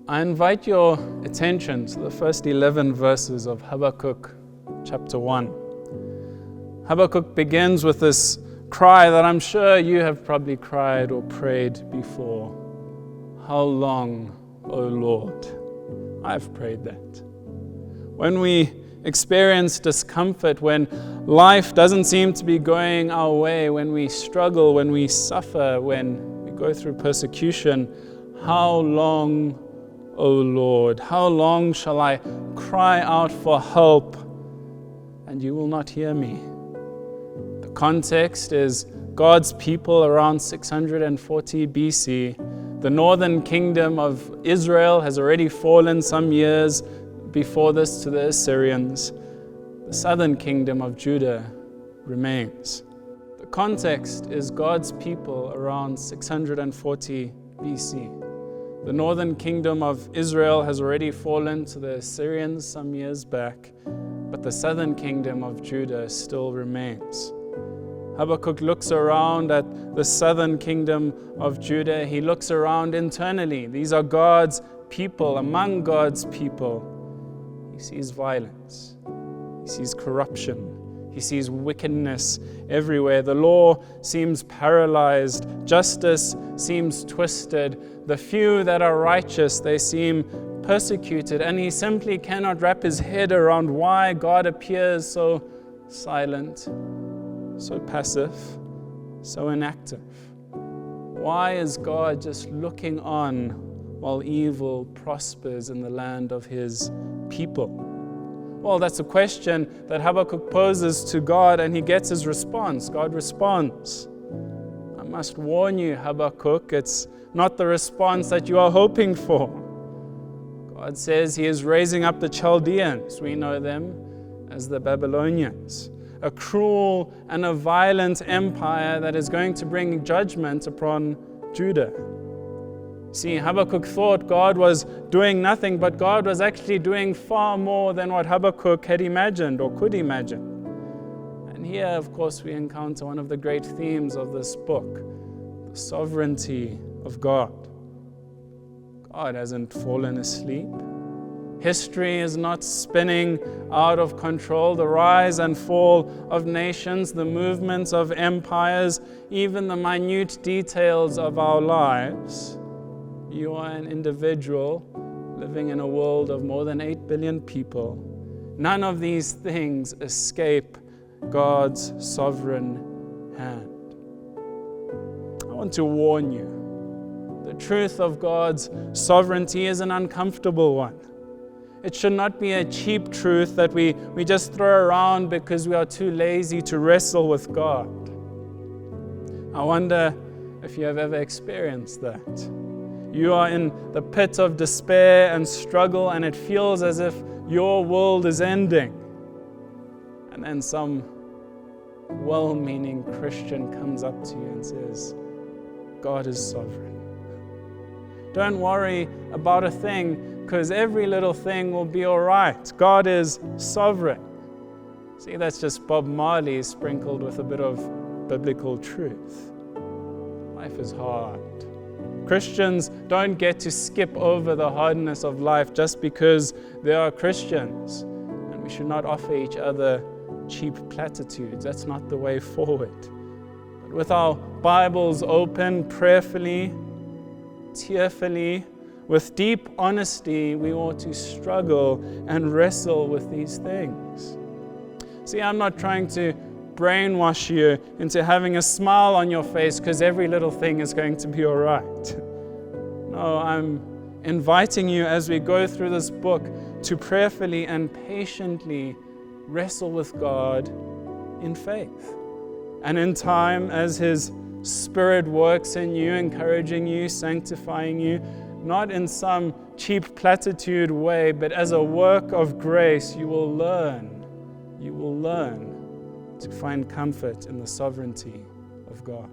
I invite your attention to the first 11 verses of Habakkuk chapter 1. Habakkuk begins with this cry that I'm sure you have probably cried or prayed before. How long, O Lord? I've prayed that. When we experience discomfort, when life doesn't seem to be going our way, when we struggle, when we suffer, when we go through persecution, how long, O Lord? How long shall I cry out for help and you will not hear me? The context is God's people around 640 BC. The northern kingdom of Israel has already fallen some years before this to the Assyrians. The southern kingdom of Judah remains. The context is God's people around 640 BC. The northern kingdom of Israel has already fallen to the Assyrians some years back, but the southern kingdom of Judah still remains. Habakkuk looks around at the southern kingdom of Judah. He looks around internally. These are God's people, among God's people. He sees violence. He sees corruption. He sees wickedness everywhere. The law seems paralyzed. Justice seems twisted. The few that are righteous, they seem persecuted. And he simply cannot wrap his head around why God appears so silent, so passive, so inactive. Why is God just looking on while evil prospers in the land of his people? Well, that's a question that Habakkuk poses to God, and he gets his response. God responds. I must warn you, Habakkuk, it's not the response that you are hoping for. God says he is raising up the Chaldeans. We know them as the Babylonians, a cruel and a violent empire that is going to bring judgment upon Judah. See, Habakkuk thought God was doing nothing, but God was actually doing far more than what Habakkuk had imagined or could imagine. And here, of course, we encounter one of the great themes of this book, the sovereignty of God. God hasn't fallen asleep. History is not spinning out of control. The rise and fall of nations, the movements of empires, even the minute details of our lives. You are an individual living in a world of more than 8 billion people. None of these things escape God's sovereign hand. I want to warn you, the truth of God's sovereignty is an uncomfortable one. It should not be a cheap truth that we just throw around because we are too lazy to wrestle with God. I wonder if you have ever experienced that. You are in the pit of despair and struggle, and it feels as if your world is ending. And then some well-meaning Christian comes up to you and says, God is sovereign. Don't worry about a thing, because every little thing will be all right. God is sovereign. See, that's just Bob Marley sprinkled with a bit of biblical truth. Life is hard. Christians don't get to skip over the hardness of life just because they are Christians. And we should not offer each other cheap platitudes. That's not the way forward. But with our Bibles open, prayerfully, tearfully, with deep honesty, we ought to struggle and wrestle with these things. See, I'm not trying to brainwash you into having a smile on your face because every little thing is going to be all right. No, I'm inviting you as we go through this book to prayerfully and patiently wrestle with God in faith. And in time, as His Spirit works in you, encouraging you, sanctifying you, not in some cheap platitude way, but as a work of grace, you will learn to find comfort in the sovereignty of God.